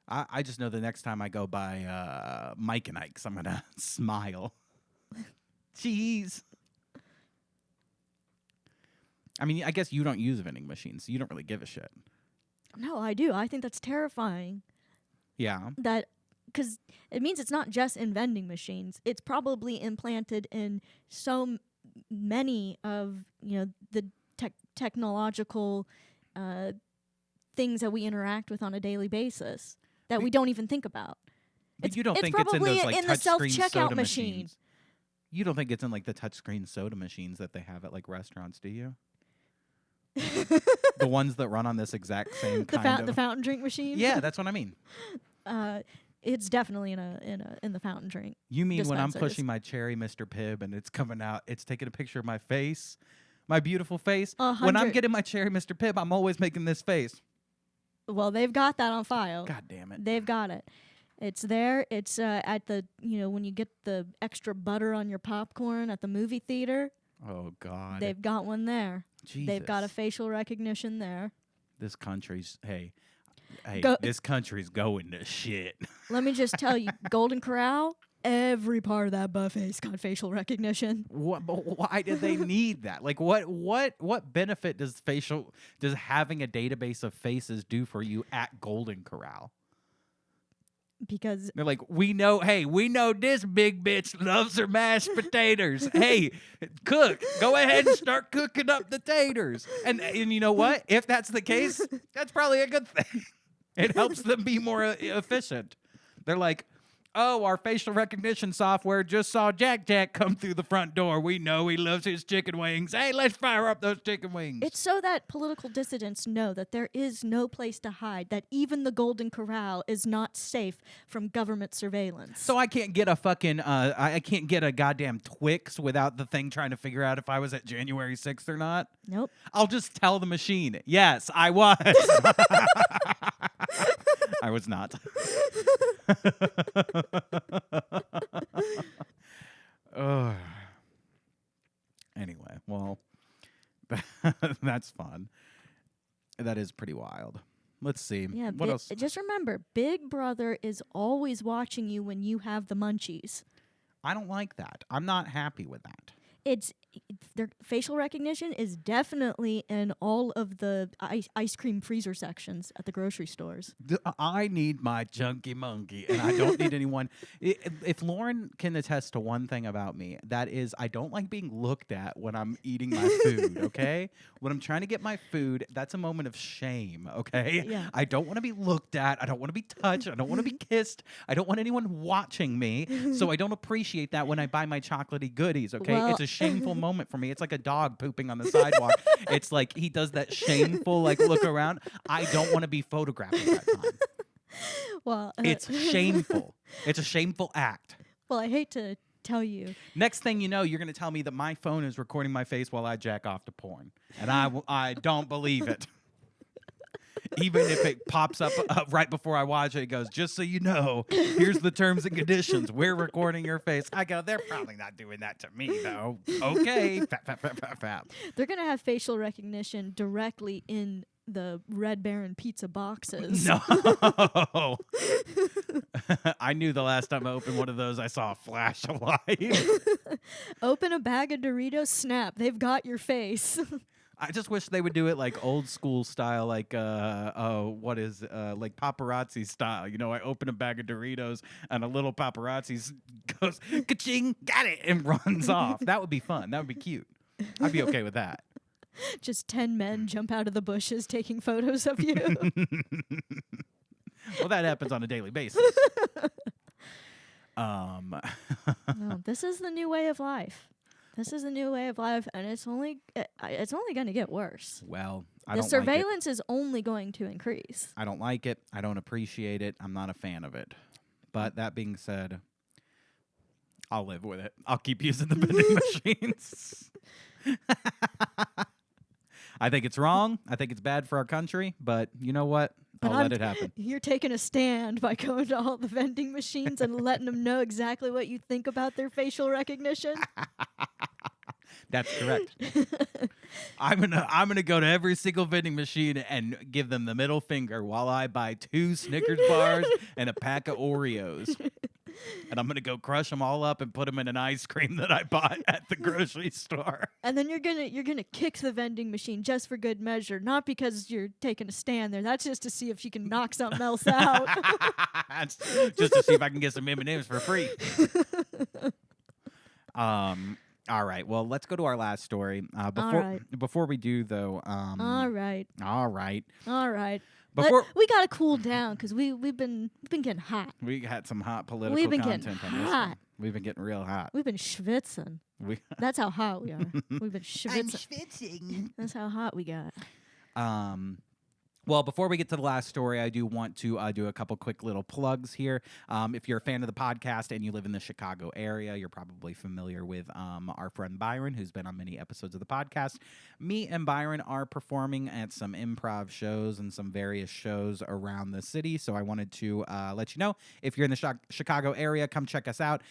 I just know the next time I go by Mike and Ike's, I'm going to smile. Jeez. I mean, I guess you don't use vending machines, so you don't really give a shit. No, I do. I think that's terrifying. Yeah. Because it means it's not just in vending machines. It's probably implanted in so many of, you know, the technological things that we interact with on a daily basis that we don't even think about. But you don't think it's in those, like, in the touchscreen self-checkout soda machine. machines? You don't think it's in, like, the touchscreen soda machines that they have at, like, restaurants, do you? The ones that run on this exact same The fountain drink machine? Yeah, that's what I mean. It's definitely in the fountain drink. You mean when I'm dispensers. pushing my cherry Mr. Pibb and it's coming out, it's taking a picture of my face, my beautiful face? When I'm getting my cherry Mr. Pibb, I'm always making this face. Well, they've got that on file. God damn it. They've got it. It's there. It's at the, you know, when you get the extra butter on your popcorn at the movie theater. Oh, God. They've got one there. Jesus. They've got a facial recognition there. This country's, hey, This country's going to shit. Let me just tell you, Golden Corral, every part of that buffet's got facial recognition. But why do they need that? Like, what benefit does having a database of faces do for you at Golden Corral? Because they're like, we know this big bitch loves her mashed potatoes. Hey, cook, go ahead and start cooking up the taters. And you know what? If that's the case, that's probably a good thing. It helps them be more efficient. They're like, oh, our facial recognition software just saw Jack come through the front door. We know he loves his chicken wings. Hey, let's fire up those chicken wings. it's so that political dissidents know that there is no place to hide, that even the Golden Corral is not safe from government surveillance. So I can't get a fucking, I can't get a goddamn Twix without the thing trying to figure out if I was at January 6th or not? Nope. I'll just tell the machine, yes, I was. I was not. Anyway, well, that's fun. That is pretty wild. Let's see. Yeah, what else? Just remember, Big Brother is always watching you when you have the munchies. I don't like that. I'm not happy with that. Their facial recognition is definitely in all of the ice cream freezer sections at the grocery stores. I need my junkie monkey, and I don't need anyone. If Lauren can attest to one thing about me, that is I don't like being looked at when I'm eating my food, okay? When I'm trying to get my food, that's a moment of shame, okay? Yeah. I don't want to be looked at. I don't want to be touched. I don't want to be kissed. I don't want anyone watching me. So I don't appreciate that when I buy my chocolatey goodies, okay? Well- It's a shameful moment for me. It's like a dog pooping on the sidewalk. It's like he does that shameful, like, look around. I don't want to be photographed at that time. Well, It's shameful. It's a shameful act. Well, I hate to tell you. Next thing you know, you're going to tell me that my phone is recording my face while I jack off to porn. And I don't believe it. Even if it pops up right before I watch it, it goes, just so you know, here's the terms and conditions. We're recording your face. I go, they're probably not doing that to me, though. Okay. Fap. They're going to have facial recognition directly in the Red Baron pizza boxes. No. I knew the last time I opened one of those, I saw a flash of light. Open a bag of Doritos, snap. They've got your face. I just wish they would do it like old school style, like like paparazzi style. You know, I open a bag of Doritos and a little paparazzi goes, ka-ching, got it, and runs off. That would be fun. That would be cute. I'd be okay with that. Just 10 men jump out of the bushes taking photos of you. Well, that happens on a daily basis. No, this is the new way of life. This is the new way of life, and it's only going to get worse. Well, I the don't surveillance is only going to increase. I don't like it. I don't appreciate it. I'm not a fan of it. But that being said, I'll live with it. I'll keep using the vending machines. I think it's wrong. I think it's bad for our country. But you know what? I'll let it happen. You're taking a stand by going to all the vending machines and letting them know exactly what you think about their facial recognition. That's correct. I'm gonna go to every single vending machine and give them the middle finger while I buy 2 Snickers bars and a pack of Oreos. And I'm gonna go crush them all up and put them in an ice cream that I bought at the grocery store. And then you're gonna kick the vending machine just for good measure, not because you're taking a stand there. That's just to see if you can knock something else out. Just to see if I can get some M&Ms for free. All right. Well, let's go to our last story. Before we do, though. All right. We gotta cool down because we've been getting hot. We had some hot political We've been content getting on this hot. one. We've been getting real hot. We've been schwitzing. That's how hot we are. We've been schwitzing. I'm schwitzing. That's how hot we got. Well, before we get to the last story, I do want to do a couple quick little plugs here. If you're a fan of the podcast and you live in the Chicago area, you're probably familiar with our friend Byron, who's been on many episodes of the podcast. Me and Byron are performing at some improv shows and some various shows around the city, so I wanted to let you know. If you're in the Chicago area, come check us out.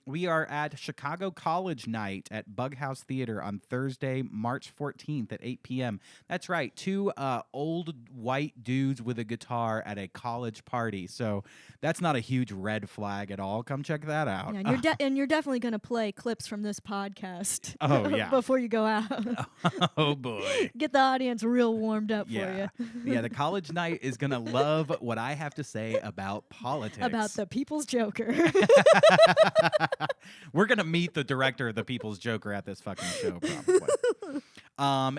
We are at Chicago College Night at Bug House Theater on Thursday, March 14th at 8 p.m. That's right, 2 old white dudes with a guitar at a college party. So that's not a huge red flag at all. Come check that out. Yeah, and you're definitely going to play clips from this podcast. Oh, yeah. Before you go out. Oh, boy. Get the audience real warmed up for you. Yeah, the college night is going to love what I have to say about politics. About the People's Joker. We're going to meet the director of the People's Joker at this fucking show, probably.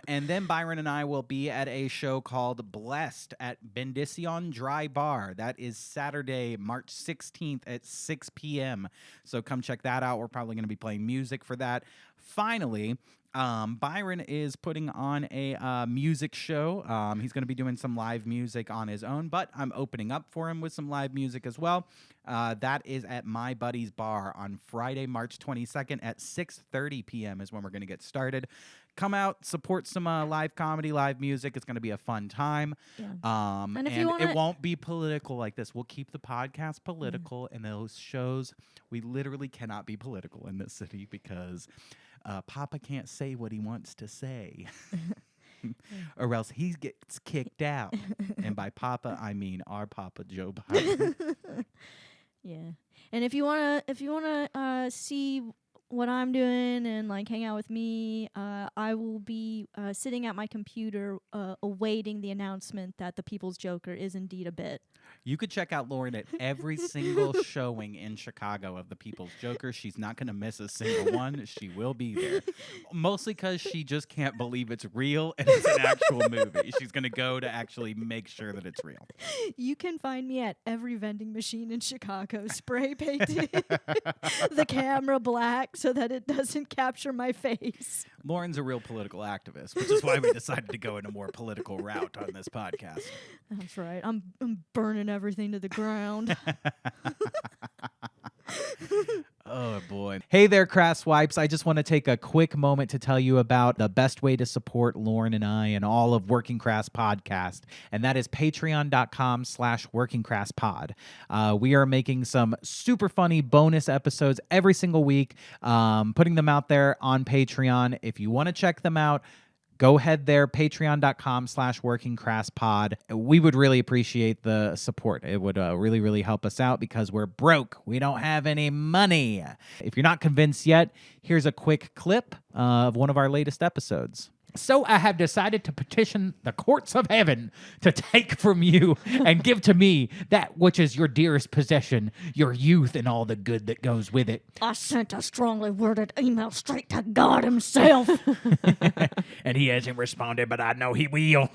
And then Byron and I will be at a show called Blessed at Bendición Dry Bar. That is Saturday, March 16th at 6 p.m. So come check that out. We're probably going to be playing music for that. Finally, Byron is putting on a music show. He's going to be doing some live music on his own, but I'm opening up for him with some live music as well. That is at My Buddy's Bar on Friday, March 22nd at 6:30 p.m. is when we're going to get started. Come out, support some live comedy, live music. It's going to be a fun time. Yeah. And it won't be political like this. We'll keep the podcast political, and those shows, we literally cannot be political in this city because Papa can't say what he wants to say. Or else he gets kicked out. And by Papa, I mean our Papa, Joe Biden. Yeah. And if you wanna see what I'm doing and like hang out with me, I will be sitting at my computer awaiting the announcement that the People's Joker is indeed a bit. You could check out Lauren at every single showing in Chicago of the People's Joker. She's not going to miss a single one. She will be there. Mostly because she just can't believe it's real and it's an actual movie. She's going to go to actually make sure that it's real. You can find me at every vending machine in Chicago, spray painted the camera black so that it doesn't capture my face. Lauren's a real political activist, which is why we decided to go in a more political route on this podcast. That's right. I'm burning everything to the ground. Oh, boy. Hey there, Crass Wipes. I just want to take a quick moment to tell you about the best way to support Lauren and I and all of Working Crass Podcast, and that is patreon.com/workingcrasspod. We are making some super funny bonus episodes every single week, putting them out there on Patreon. If you want to check them out, go ahead there, patreon.com/workingcrasspod. We would really appreciate the support. It would really, really help us out because we're broke. We don't have any money. If you're not convinced yet, here's a quick clip of one of our latest episodes. So I have decided to petition the courts of heaven to take from you and give to me that which is your dearest possession, your youth and all the good that goes with it. I sent a strongly worded email straight to God himself. And he hasn't responded, but I know he will.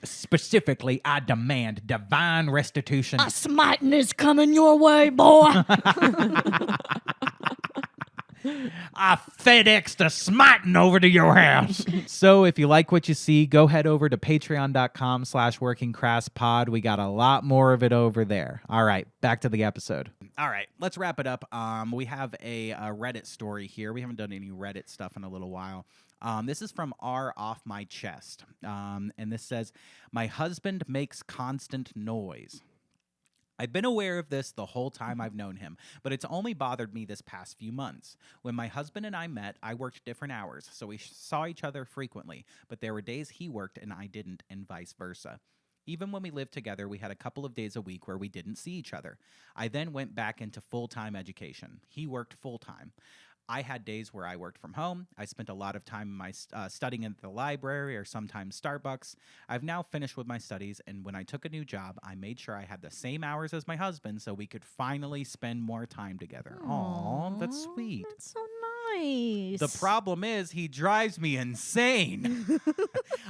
Specifically, I demand divine restitution. A smiting is coming your way, boy. I FedExed a smiting over to your house. So if you like what you see, go head over to patreon.com/workingcrasspod. We got a lot more of it over there. All right, back to the episode. All right, let's wrap it up. We have a Reddit story here. We haven't done any Reddit stuff in a little while. This is from R Off My Chest. And this says, my husband makes constant noise. I've been aware of this the whole time I've known him, but it's only bothered me this past few months. When my husband and I met, I worked different hours, so we saw each other frequently, but there were days he worked and I didn't, and vice versa. Even when we lived together, we had a couple of days a week where we didn't see each other. I then went back into full-time education. He worked full-time. I had days where I worked from home. I spent a lot of time studying at the library or sometimes Starbucks. I've now finished with my studies, and when I took a new job, I made sure I had the same hours as my husband so we could finally spend more time together. Aw, that's sweet. That's so nice. The problem is he drives me insane.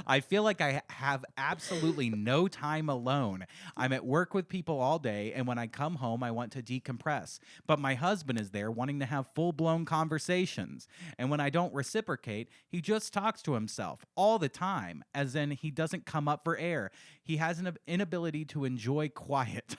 I feel like I have absolutely no time alone. I'm at work with people all day, and when I come home, I want to decompress. But my husband is there wanting to have full-blown conversations. And when I don't reciprocate, he just talks to himself all the time, as in he doesn't come up for air. He has an inability to enjoy quiet.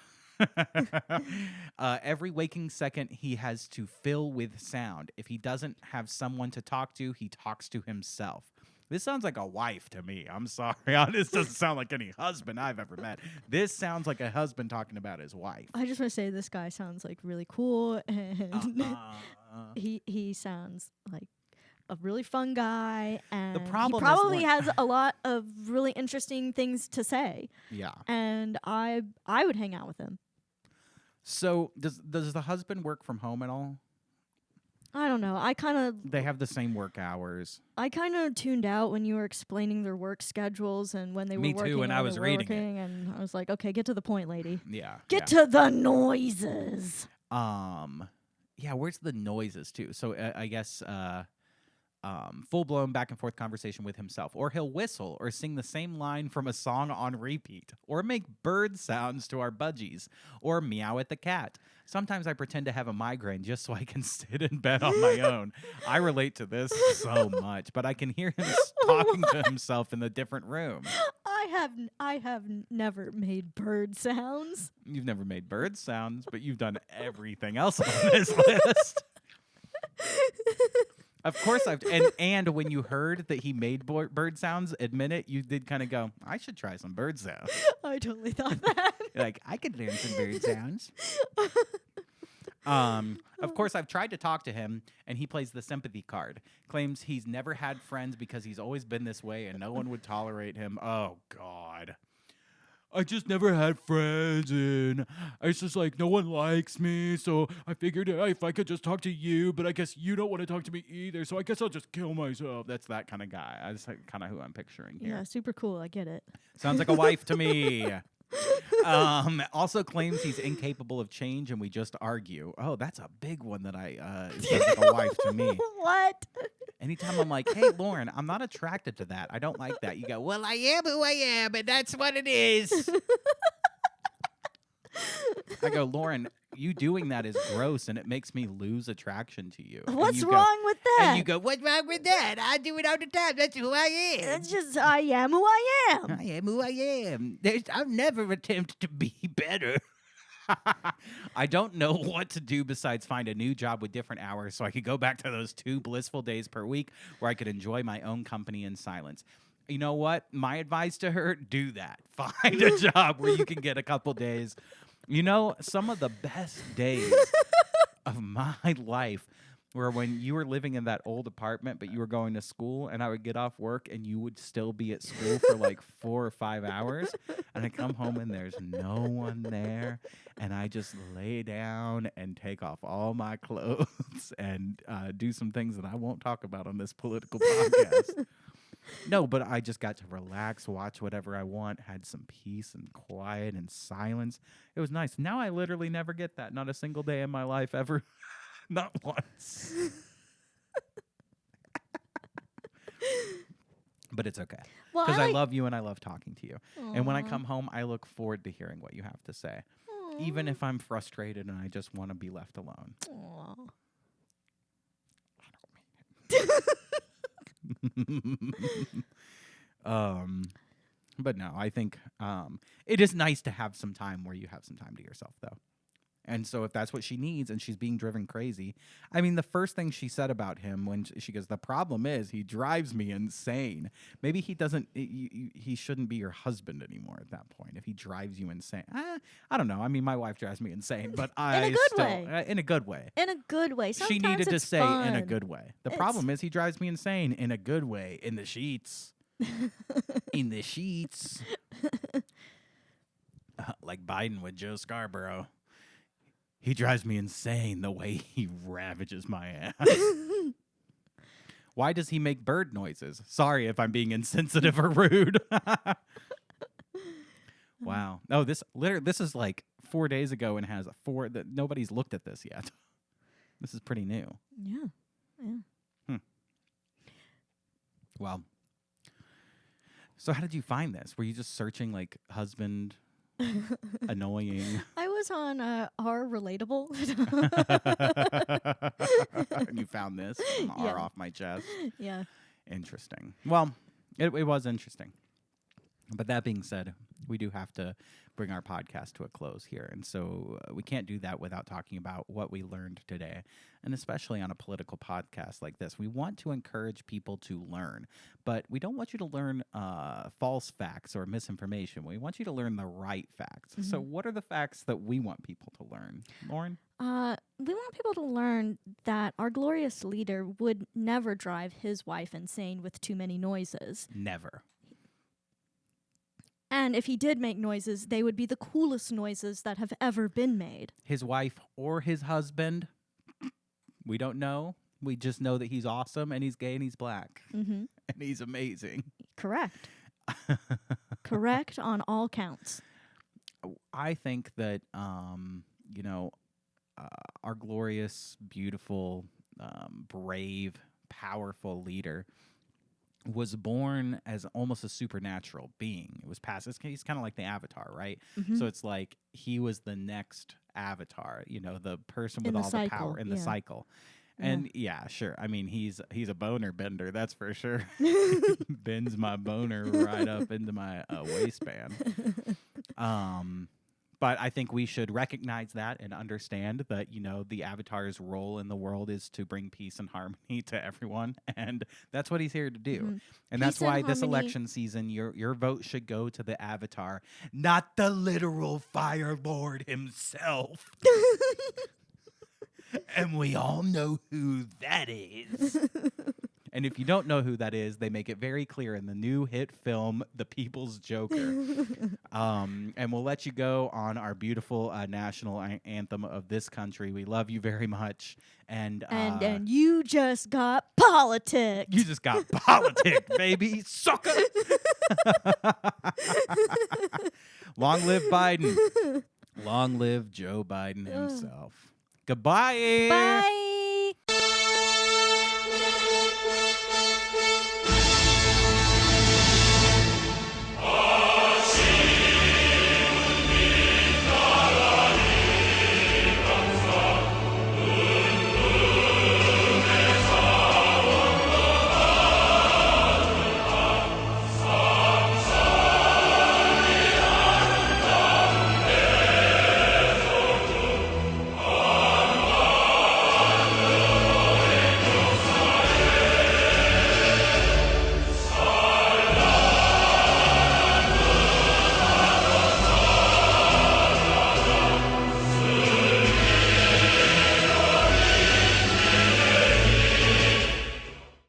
Every waking second he has to fill with sound. If he doesn't have someone to talk to, he talks to himself. This sounds like a wife to me. I'm sorry. This doesn't sound like any husband I've ever met. This sounds like a husband talking about his wife. I just want to say this guy sounds like really cool, and he sounds like a really fun guy, and he probably has a lot of really interesting things to say. Yeah. And I would hang out with him. So does the husband work from home at all? I don't know. They have the same work hours. I kind of tuned out when you were explaining their work schedules and when they were working. Me too, when I was reading it. And I was like, okay, get to the point, lady. Yeah. Get to the noises. Yeah, where's the noises too? So I guess full-blown back-and-forth conversation with himself. Or he'll whistle or sing the same line from a song on repeat. Or make bird sounds to our budgies. Or meow at the cat. Sometimes I pretend to have a migraine just so I can sit in bed on my own. I relate to this so much, but I can hear him talking to himself in the different room. I have never made bird sounds. You've never made bird sounds, but you've done everything else on this list. Of course and when you heard that he made bird sounds, admit it, you did kind of go, I should try some bird sounds. I totally thought that. You're like, I could learn some bird sounds. Of course, I've tried to talk to him, and he plays the sympathy card. Claims he's never had friends because he's always been this way, and no one would tolerate him. Oh, God. I just never had friends, and it's just like no one likes me, so I figured if I could just talk to you, but I guess you don't want to talk to me either, so I guess I'll just kill myself. That's that kind of guy. That's like kind of who I'm picturing here. Yeah, super cool. I get it. Sounds like a wife to me. Also claims he's incapable of change, and we just argue. Oh, that's a big one that sounds like a wife to me. What? Anytime I'm like, hey, Lauren, I'm not attracted to that. I don't like that. You go, well, I am who I am, and that's what it is. I go, Lauren, you doing that is gross, and it makes me lose attraction to you. What's wrong with that? And you go, what's wrong with that? I do it all the time. That's who I am. It's just I am who I am. I am who I am. I'll never attempt to be better. I don't know what to do besides find a new job with different hours so I could go back to those 2 blissful days per week where I could enjoy my own company in silence. You know what? My advice to her, do that. Find a job where you can get a couple days. You know, some of the best days of my life were when you were living in that old apartment, but you were going to school, and I would get off work, and you would still be at school for like 4 or 5 hours, and I come home, and there's no one there, and I just lay down and take off all my clothes and do some things that I won't talk about on this political podcast. No, but I just got to relax, watch whatever I want, had some peace and quiet and silence. It was nice. Now I literally never get that. Not a single day in my life ever. Not once. But it's okay. Because I love you and I love talking to you. Aww. And when I come home, I look forward to hearing what you have to say. Aww. Even if I'm frustrated and I just want to be left alone. Aww. But no, I think it is nice to have some time where you have some time to yourself, though. And so if that's what she needs and she's being driven crazy, I mean, the first thing she said about him when she goes, the problem is he drives me insane. Maybe he doesn't, he shouldn't be your husband anymore at that point if he drives you insane. I don't know. I mean, my wife drives me insane, but in a good way. In a good way. In a good way. Sometimes she needed to say fun. In a good way. The problem is he drives me insane in a good way, in the sheets. In the sheets. Like Biden with Joe Scarborough. He drives me insane the way he ravages my ass. Why does he make bird noises? Sorry if I'm being insensitive or rude. Wow. No, this is like 4 days ago and has nobody's looked at this yet. This is pretty new. Yeah. Well, so how did you find this? Were you just searching like husband annoying? I was on R Relatable. And you found this R off my chest. Yeah. Interesting. Well, it was interesting. But that being said, we do have to bring our podcast to a close here. And so we can't do that without talking about what we learned today. And especially on a political podcast like this, we want to encourage people to learn. But we don't want you to learn false facts or misinformation. We want you to learn the right facts. Mm-hmm. So what are the facts that we want people to learn? Lauren? We want people to learn that our glorious leader would never drive his wife insane with too many noises. Never. And if he did make noises, they would be the coolest noises that have ever been made. His wife or his husband, we don't know. We just know that he's awesome and he's gay and he's black. Mm-hmm. And he's amazing. Correct. Correct on all counts. I think that, our glorious, beautiful, brave, powerful leader was born as almost a supernatural being. It was past. He's kind of like the Avatar, right? Mm-hmm. So it's like he was the next Avatar, the person with all the power in the cycle. And yeah, sure. I mean, he's a boner bender, that's for sure. Bends my boner right up into my waistband. But I think we should recognize that and understand that, the Avatar's role in the world is to bring peace and harmony to everyone. And that's what he's here to do. Mm-hmm. And that's why this election season, your vote should go to the Avatar, not the literal Fire Lord himself. And we all know who that is. And if you don't know who that is, they make it very clear in the new hit film, The People's Joker. And we'll let you go on our beautiful national anthem of this country. We love you very much. And you just got politics. You just got politics, baby. Sucker. Long live Biden. Long live Joe Biden himself. Goodbye. Bye.